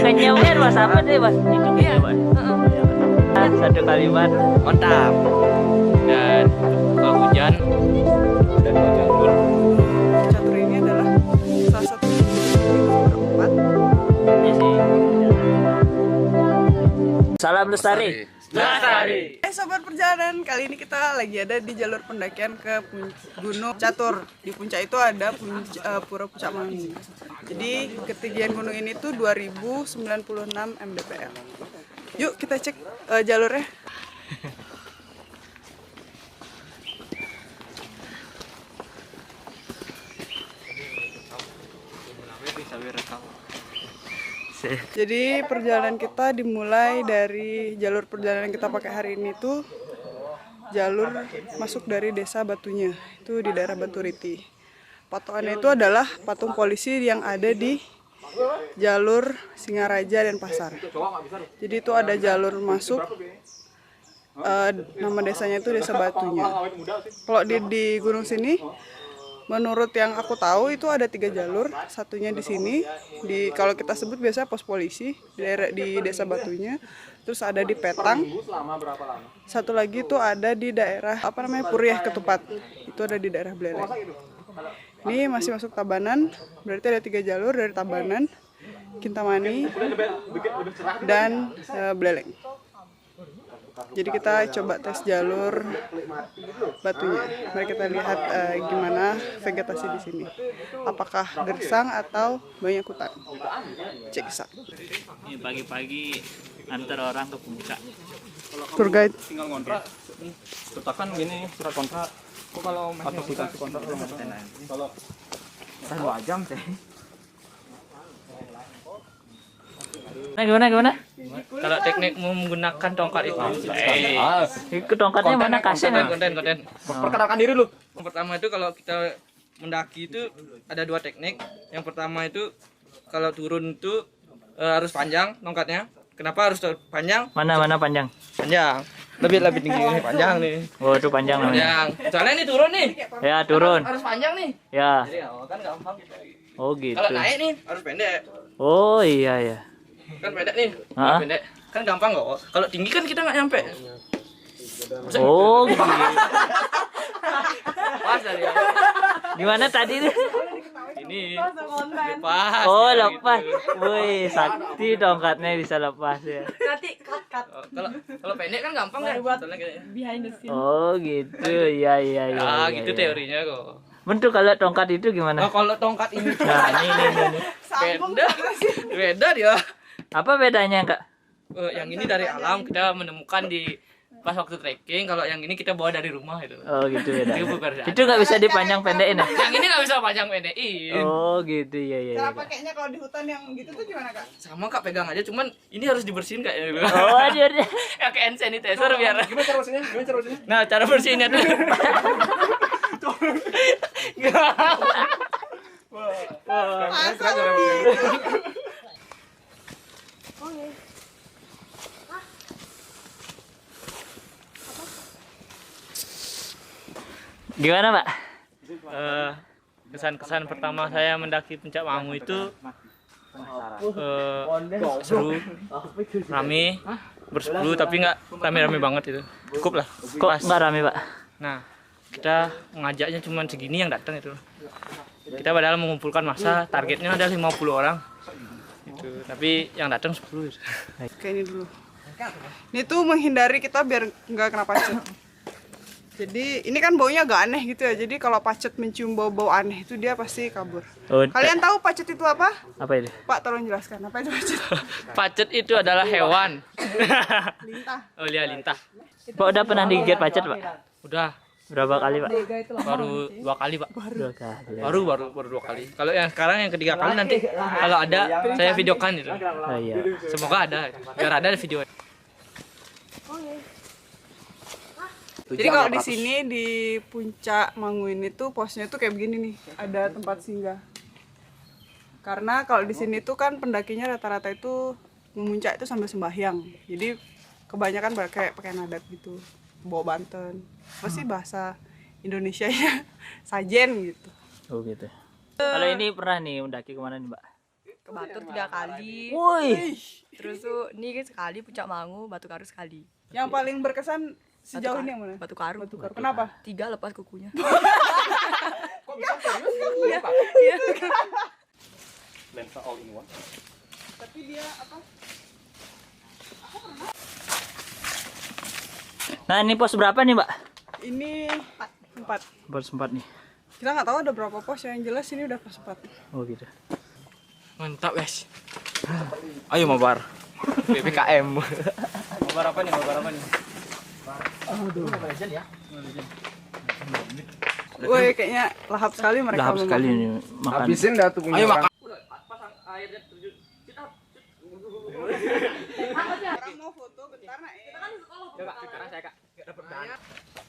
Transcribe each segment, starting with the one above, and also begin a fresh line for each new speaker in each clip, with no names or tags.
kenyawnya mas apa deh mas? Itu ya mas. Satu kalimat mantap. Dan kalau hujan dan jalur.
Catur ini adalah salah satu tempat.
Iya sih. Salam lestari. Lestari.
Sobat perjalanan, kali ini kita lagi ada di jalur pendakian ke Gunung Catur. Di puncak itu ada Pura Puncak Mangu. Jadi ketinggian gunung ini tuh 2096 mdpl. Yuk kita cek jalurnya. Jadi perjalanan kita dimulai dari jalur perjalanan kita pakai hari ini tuh jalur masuk dari desa Batunya, itu di daerah Baturiti. Patokannya itu adalah patung polisi yang ada di jalur Singaraja dan Pasar. Jadi itu ada jalur masuk, nama desanya itu Desa Batunya. Kalau di gunung sini, menurut yang aku tahu itu ada 3 jalur, satunya di sini, kalau kita sebut biasa pos polisi di Desa Batunya, terus ada di Petang, satu lagi itu ada di daerah Puriah Ketupat, itu ada di daerah Belerang. Ini masih masuk Tabanan, berarti ada 3 jalur dari Tabanan, Kintamani, dan Beleleng. Jadi kita coba tes jalur Batunya. Mari kita lihat gimana vegetasi di sini. Apakah gersang atau banyak hutan? Cek isa.
Ini pagi-pagi antar orang ke puncak.
Tour guide.
Tinggal ngontrak. Sertakan gini surat kontrak. Kok kalau atau kita kontrak kalau 2 jam teh.
Gimana? Kalau teknik menggunakan tongkat itu, itu tongkatnya mana kasih?
Konten. Perkenalkan diri lu. Yang pertama itu kalau kita mendaki itu ada 2 teknik. Yang pertama itu kalau turun itu harus panjang tongkatnya. Kenapa harus panjang?
Mana panjang?
Panjang. Lebih tinggi nih, panjang nih.
Oh itu panjang namanya.
Panjang. Soalnya ini turun nih.
Ya turun.
Harus panjang nih.
Ya.
Jadi kan gampang.
Oh gitu.
Kalau naik nih harus pendek.
Oh iya.
Kan pendek nih.
Hah?
Pendek. Kan gampang kok. Kalau tinggi kan kita nggak nyampe.
Oh gitu.
Pas dari
Gimana tadi?
ini. Lepas.
Oh lepas. Wih sakti tongkatnya bisa lepas ya.
Nanti cut.
Kalau pendek kan gampang ya. Soalnya kayak
Behind the scene.
Oh gitu. Iya.
gitu teorinya kok.
Bentuk kalau tongkat itu gimana?
Oh, kalau tongkat ini
Nah ini.
beda dia.
Apa bedanya kak?
Yang ini dari alam kita menemukan di pas waktu trekking. Kalau yang ini kita bawa dari rumah itu.
Oh gitu beda.
Itu berbeda.
Itu nggak bisa dipanjang pendekin ya?
Yang ini nggak bisa panjang pendekin.
Oh gitu iya.
Cara pakainya kalau di hutan yang gitu tuh gimana kak?
Sama kak pegang aja, cuman ini harus dibersihin kak.
Oh dia.
Ya kayak hand sanitizer biar.
Gimana cara bersihnya?
Nah cara bersihinnya tuh.
Gimana pak?
Kesan-kesan pertama saya mendaki puncak Mangu itu seru, rame, bersepuluh tapi nggak rame-rame banget itu. Cukup lah.
Kok nggak rame pak?
Nah, kita mengajaknya cuma segini yang datang itu. Kita padahal mengumpulkan massa, targetnya ada 50 orang. Itu, tapi yang datang 10 itu.
Kayak ini dulu. Ini tuh menghindari kita biar nggak kena pacet. Jadi ini kan baunya agak aneh gitu ya. Jadi kalau pacet mencium bau-bau aneh itu dia pasti kabur.
Oh,
Kalian tahu pacet itu apa?
apa itu?
Pak tolong jelaskan apa itu pacet?
Pacet itu adalah hewan.
Lintah.
Oh iya, lintah.
Pak udah pernah digigit pacet pak?
Udah
Berapa kali pak?
baru 2 kali, Pak.
2 kali.
Baru 2 kali. Kalau yang sekarang yang ketiga kali nanti kalau ada saya videokan itu.
Oh iya.
Semoga ada. Biar ada video.
Jadi kalau di sini di puncak Mangu ini tuh posnya tuh kayak begini nih, ada tempat singgah. Karena kalau di sini tuh kan pendakinya rata-rata itu memuncak itu sambil sembahyang. Jadi kebanyakan kayak pakai adat gitu, bawa Banten. Pasti bahasa Indonesia ya sajen gitu.
Oh gitu. Kalau ini pernah nih mendaki kemana nih mbak?
ke Batur 3 kali.
Woi.
Terus tuh ini kan sekali Puncak Mangu, Batu Karu sekali.
Yang paling berkesan sejauh ini yang mana?
Batu Karu.
Kenapa?
3 lepas kukunya.
Kok bisa serius? Iya, Pak. Lensa all in one.
Tapi dia apa?
Nah, ini pos berapa nih, Mbak?
Ini 4.
Pos 4 nih.
Kita nggak tahu ada berapa pos, yang jelas ini udah pos 4.
Oh, gitu.
Mantap, guys. Ayo mabar. PPKM. Mabar apa nih?
Woi, kayaknya lahap sekali mereka.
Lahap sekali nih makan.
Habisin dah tuh punya.
Ayo makan.
Orang mau foto bentar, Nak.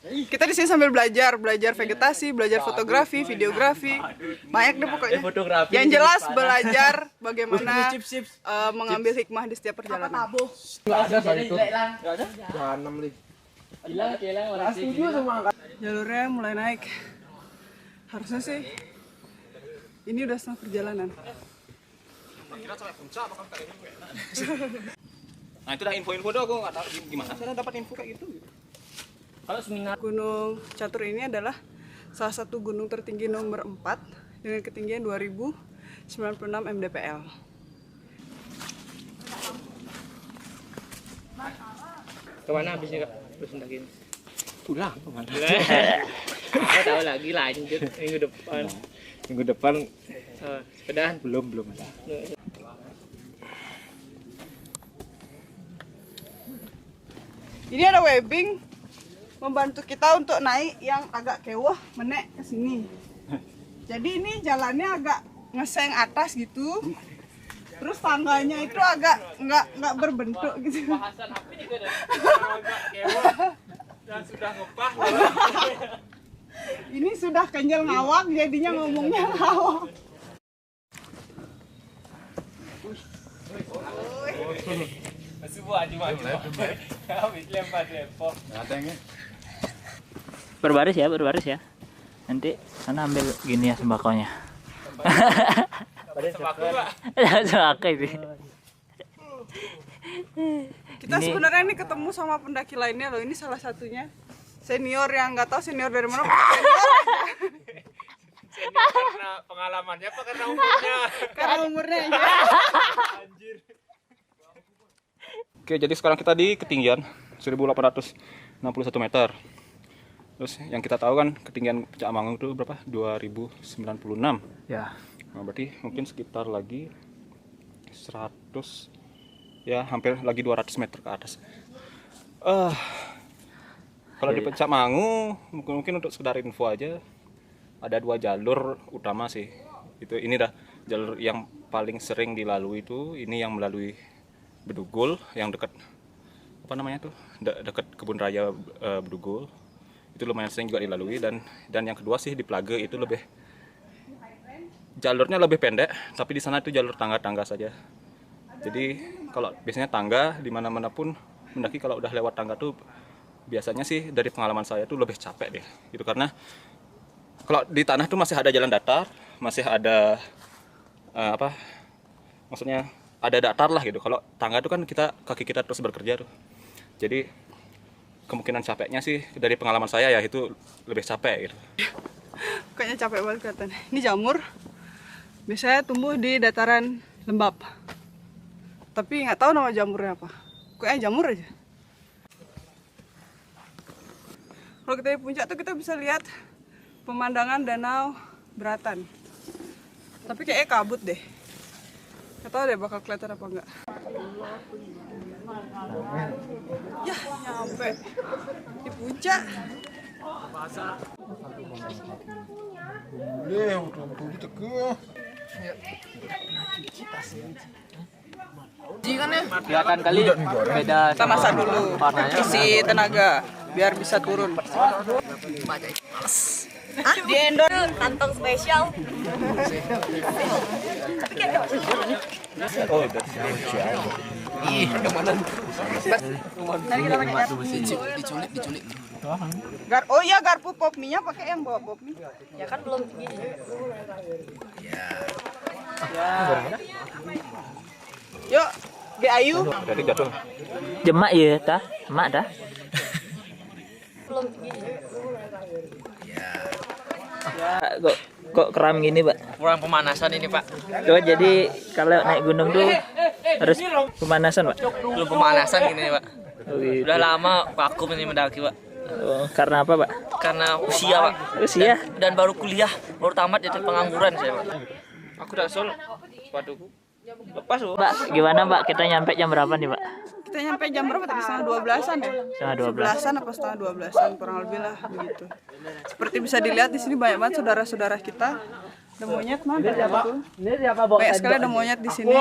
Kita di sini sambil belajar vegetasi, belajar fotografi, videografi, banyak deh pokoknya.
Fotografi.
Yang jelas belajar bagaimana mengambil hikmah di setiap perjalanan.
Ada saya itu. Jahanam li. Setuju sama angkat.
Jalurnya mulai naik. Harusnya sih ini udah setengah perjalanan.
Nah, itu dah info-info doang, aku nggak tahu gimana saya dapat info kayak gitu.
Kalau seminar
Gunung Catur ini adalah salah satu gunung tertinggi nomor 4 dengan ketinggian 2096 mdpl.
kemana habisnya, Kak? Terus ndakin.
Pulang kemana?
Kita tahu lagi lanjut minggu depan.
Minggu depan
Sepedahan.
belum ada.
Ini ada webbing membantu kita untuk naik yang agak kewah menek ke sini. Jadi ini jalannya agak ngeseng atas gitu. Terus tangganya itu agak nggak berbentuk gitu.
Bahasan apa nih agak kewah dan sudah ngepah.
Ini sudah kenjel ngawak jadinya ngomongnya ngawak. Berbaris ya. Nanti sana ambil gini ya sembakonya. Sembako, Pak. Sembako itu. Kita sebenarnya ini ketemu sama pendaki lainnya loh. Ini salah satunya senior yang nggak tahu senior dari mana.
Senior karena pengalamannya apa karena umurnya?
Karena umurnya aja.
Oke, jadi sekarang kita di ketinggian 1861 meter. Terus yang kita tahu kan ketinggian Puncak Mangu itu berapa? 2096.
Ya.
Nah, berarti mungkin sekitar lagi 100, ya hampir lagi 200 meter ke atas. Kalau di Puncak Mangu mungkin untuk sekedar info aja, ada 2 jalur utama sih. Ini dah jalur yang paling sering dilalui itu, ini yang melalui Bedugul yang dekat apa namanya tuh? Dekat Kebun Raya Bedugul. Itu lumayan sering juga dilalui, dan yang kedua sih di Plage itu lebih jalurnya lebih pendek, tapi di sana itu jalur tangga-tangga saja. Jadi kalau biasanya tangga di mana-mana pun mendaki, kalau udah lewat tangga tuh biasanya sih dari pengalaman saya tuh lebih capek deh. Gitu karena kalau di tanah tuh masih ada jalan datar, masih ada maksudnya ada datar lah gitu. Kalau tangga tuh kan kaki kita terus bekerja tuh. Jadi kemungkinan capeknya sih dari pengalaman saya ya itu lebih capek gitu.
Kayaknya capek banget katanya. Ini jamur. Biasanya tumbuh di dataran lembab. Tapi nggak tahu nama jamurnya apa. Kayaknya jamur aja. Kalau kita di puncak tuh kita bisa lihat pemandangan Danau Beratan. Tapi kayaknya kabut deh. Nggak tahu deh bakal kelihatan apa enggak. Ya, nyampe di puncak.
Kelihatan kali beda.
Kita masak dulu, isi tenaga biar bisa turun. Di endor
Kantong spesial.
Oh iya, garpu pop mie-nya pakai yang bawa pop mie.
Ya kan belum gini.
Yuk, Ge Ayu.
Jemak ya dah, emak dah. Kok kram gini, Pak?
Kurang pemanasan ini, Pak.
Oh, jadi kalau naik gunung tuh harus pemanasan, Pak?
Belum pemanasan gini, Pak.
Oh, gitu.
Udah lama vakum ini mendaki, Pak.
Oh, karena apa, Pak?
Karena usia, Pak.
Usia?
Dan baru kuliah, baru tamat jadi pengangguran saya, Pak. Aku udah sol sepatuku. Lepas, Pak.
Pak, gimana, Pak? Kita nyampe jam berapa nih, Pak?
Kita nyampe jam berapa tadi? Setengah 12-an ya?
Setengah 12.
11-an apa setengah 12-an kurang lebih lah begitu. Seperti bisa dilihat di sini banyak banget saudara-saudara kita. Ada monyet mana? Banyak sekali ada monyet di sini.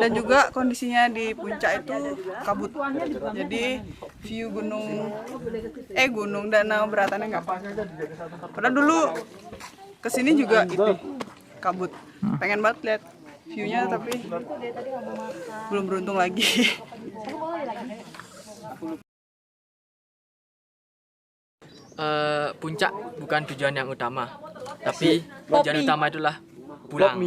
Dan juga kondisinya di puncak itu kabut. Jadi view gunung Danau Beratannya nggak apa. Padahal dulu kesini juga itu kabut. Pengen banget lihat view-nya tapi belum beruntung lagi.
Puncak bukan tujuan yang utama, tapi tujuan utama itulah pulang.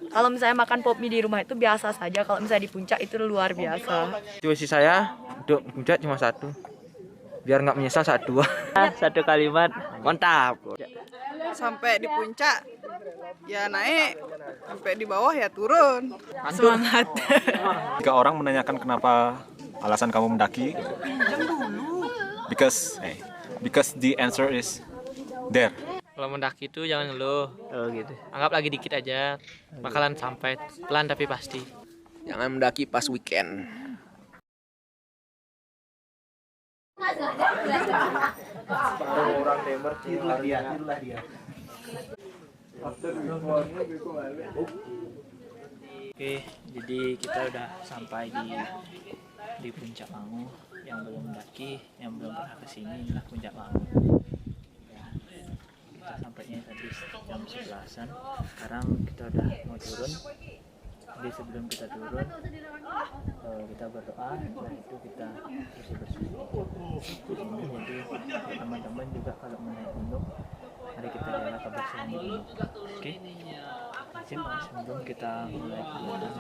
Kalau misalnya makan pop mie di rumah itu biasa saja, kalau misalnya di puncak itu luar biasa.
Motivasi saya untuk puncak cuma satu, biar nggak menyesal saat dua.
Satu kalimat.
Mantap.
Sampai di puncak ya naik, sampai di bawah ya turun. Semangat.
Jika orang menanyakan kenapa alasan kamu mendaki, because the answer is there.
Kalau mendaki itu jangan ngeluh.
Oh, gitu.
Anggap lagi dikit aja, bakalan sampai pelan tapi pasti.
Jangan mendaki pas weekend.
Oke, jadi kita udah sampai di Puncak Mangu. Yang belum mendaki, yang belum pernah kesini, inilah Puncak Mangu. Ya, kita sampainya tadi jam 11-an. Sekarang kita udah mau turun. Jadi sebelum kita turun, kita berdoa. Setelah itu kita bersih-bersih di sini. Jadi teman-teman juga kalau mau naik gunung, mari kita jaga kebersihan di gunung. Oke? Sebelum kita mulai turun,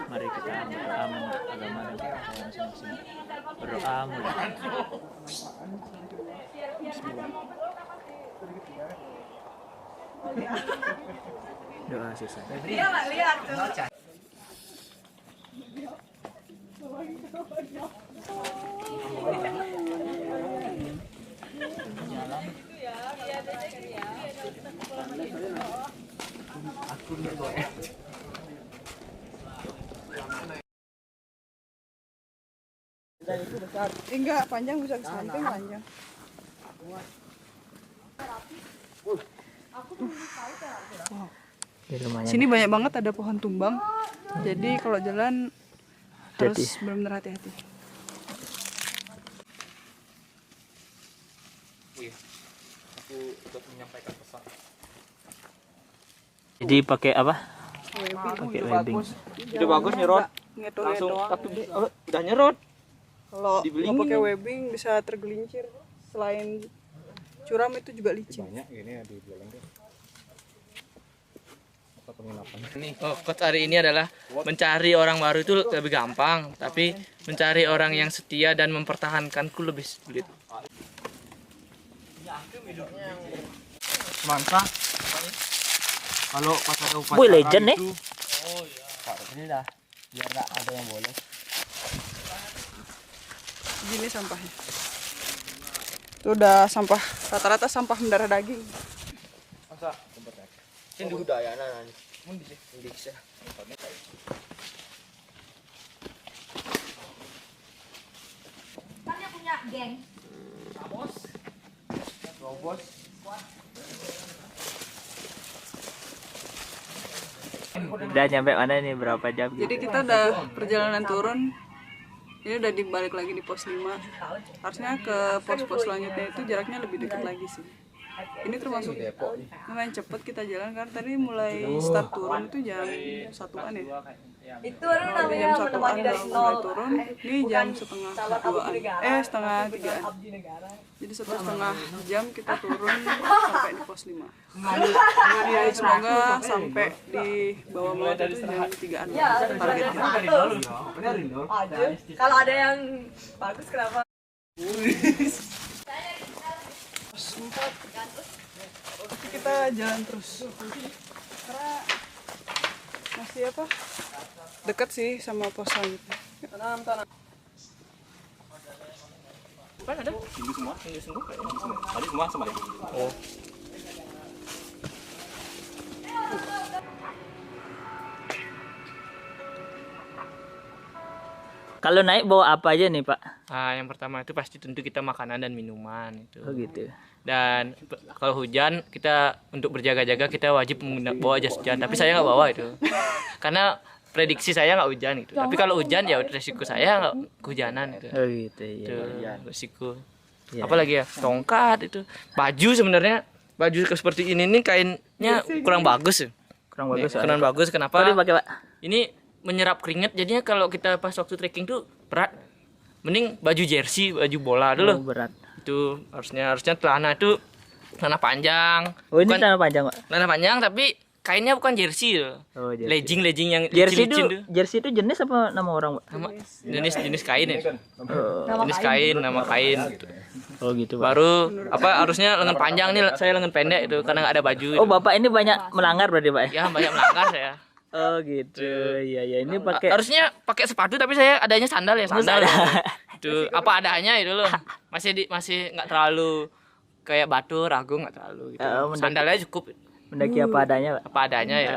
mari kita berdoa menurut agama dan kepercayaan masing-masing. Berdoa mulai. Bismillah. Doa sisa.
Enggak, panjang bisa ke samping panjang. Sini banyak banget ada pohon tumbang. Jadi kalau jalan harus benar-benar hati-hati.
Aku udah menyampaikan pesan.
Jadi pakai apa?
Pakai
webbing.
Udah bagus nyerot. Langsung tapi udah nyerot.
Kalau nggak pakai webbing bisa tergelincir. Selain curam itu juga licin.
Banyak ini ya di Buleleng tuh. Apa penginapan?
Nih, quotes hari ini adalah mencari orang baru itu lebih gampang, tapi mencari orang yang setia dan mempertahankanku lebih sulit.
Mantap. Kalau pas ada upacara
Boy, legend nih.
ini dah biar nggak ada yang boleh.
Gini sampahnya. Itu udah sampah, rata-rata sampah mendarah daging.
Sini budaya nana. Mundi sih.
Kan punya geng.
Robos.
Udah nyampe mana nih, berapa jam?
Jadi kita udah perjalanan turun. Ini udah dibalik lagi di pos 5. Harusnya ke pos-pos selanjutnya itu jaraknya lebih dekat lagi sih. Ini termasuk lumayan cepet kita jalan karena tadi mulai start turun itu jam 1-an ya.
Itu namanya
Jam 1-an
menemani dari
mulai
nol.
turun. Ini jam setengah 2-an. Setengah 3-an. Jadi 1,5 jam kita turun sampai di pos 5. Ya, semoga sampai di bawah melaut itu jam 3-an targetnya.
Kalau ada yang bagus kenapa?
Pos 4. Tapi kita jalan terus. Karena masih apa? Dekat sih sama pos selanjutnya.
Kan ada?
Hindu semua? Hindu semua kayaknya. Tadi semua sama ya? Oh.
Kalau naik bawa apa aja nih Pak?
Yang pertama itu pasti tentu kita makanan dan minuman itu.
Oh gitu.
Dan kalau hujan kita untuk berjaga-jaga kita wajib bawa jas hujan. Tapi saya nggak bawa itu, karena prediksi saya nggak hujan itu. Tapi kalau hujan ya resiko saya nggak kehujanan itu.
Oh gitu
Itu
ya.
resiko.
Ya.
Apalagi ya tongkat itu. Baju sebenarnya baju seperti ini nih kainnya kurang bagus.
Kurang bagus.
Kurang bagus. Kenapa?
Tadi pakai Pak.
Ini menyerap keringat, jadinya kalau kita pas waktu trekking tuh berat. Mending baju jersey, baju bola dulu.
Oh, berat.
Itu harusnya celana itu celana panjang.
Oh ini
Bukan
celana panjang Pak.
celana panjang tapi kainnya bukan jersey loh.
Oh jersey.
Legging yang
Jersey
licin-licin tuh.
jersey itu jenis apa nama orang Pak?
Nama jenis kain ya.
Oh,
Jenis kain, nama kain.
oh gitu Pak.
Baru apa harusnya lengan panjang nih, saya lengan pendek itu karena nggak ada baju.
Oh Bapak ini banyak melanggar berarti Pak?
Ya banyak melanggar saya.
Oh gitu. Iya ya ini pakai.
Harusnya pakai sepatu tapi saya adanya sandal ya, sandal.
Sandal.
Itu apa adanya itu loh. Masih nggak terlalu kayak batu, ragu nggak terlalu gitu. Sandalnya cukup.
Mendaki apa adanya Pak?
Apa adanya ya.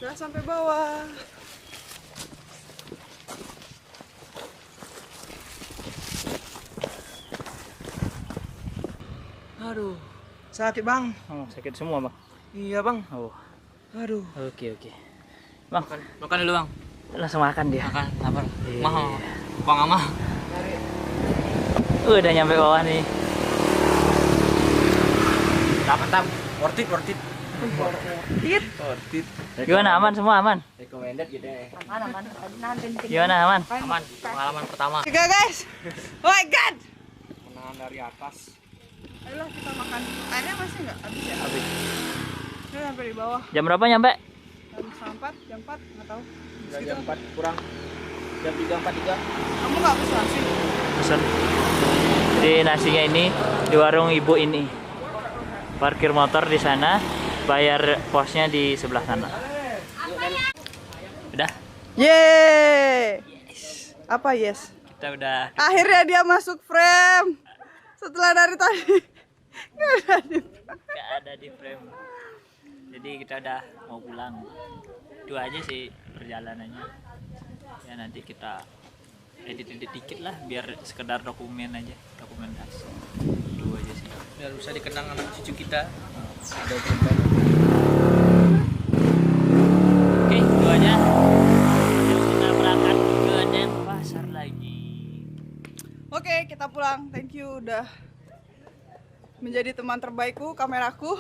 Udah sampai bawah.
Aduh. Sakit, Bang.
Oh, sakit semua Bang.
Iya, Bang.
Oh.
Aduh.
Oke. Bang,
Makan dulu, Bang.
langsung makan dia.
Makan, sabar.
Iya.
Mahal. Bang Amah.
Udah nyampe bawah nih.
Mantap. Worth it.
Gimana aman semua aman?
Aman.
Gimana aman?
Aman. Pengalaman pertama.
Tiga guys. Oh my god.
Menahan dari atas.
Ayolah kita makan. Airnya masih nggak habis ya? Habis. Udah sampai di bawah.
Jam berapa nyampe?
Jam 4, jam 4 nggak tahu.
Jam 4 kurang. Jam 3:43.
Kamu nggak pesan nasi?
Pesan. Jadi nasinya ini di warung ibu ini. Parkir motor di sana, bayar posnya di sebelah sana. Udah,
Yeay. Apa yes?
kita udah
Akhirnya dia masuk frame. Setelah dari tadi.
nggak ada di frame. Jadi kita udah mau pulang. Itu aja sih perjalanannya. Ya nanti kita edit dikit lah biar sekedar dokumentasi. Itu aja sih.
Biar bisa dikenang anak cucu kita.
Oke, itu aja. Terus kita berangkat ke Denpasar lagi.
Oke, kita pulang. Thank you udah menjadi teman terbaikku, kameraku.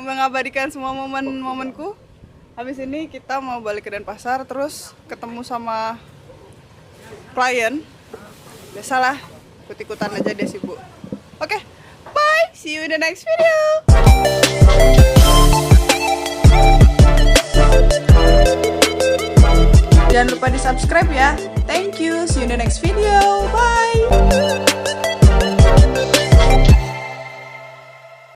Mengabadikan semua momen-momenku. Habis ini kita mau balik ke Denpasar terus ketemu sama klien. Biasalah, ikut-ikutan aja dia sibuk. Oke, bye. See you in the next video. Jangan lupa di-subscribe ya. Thank you. See you in the next video.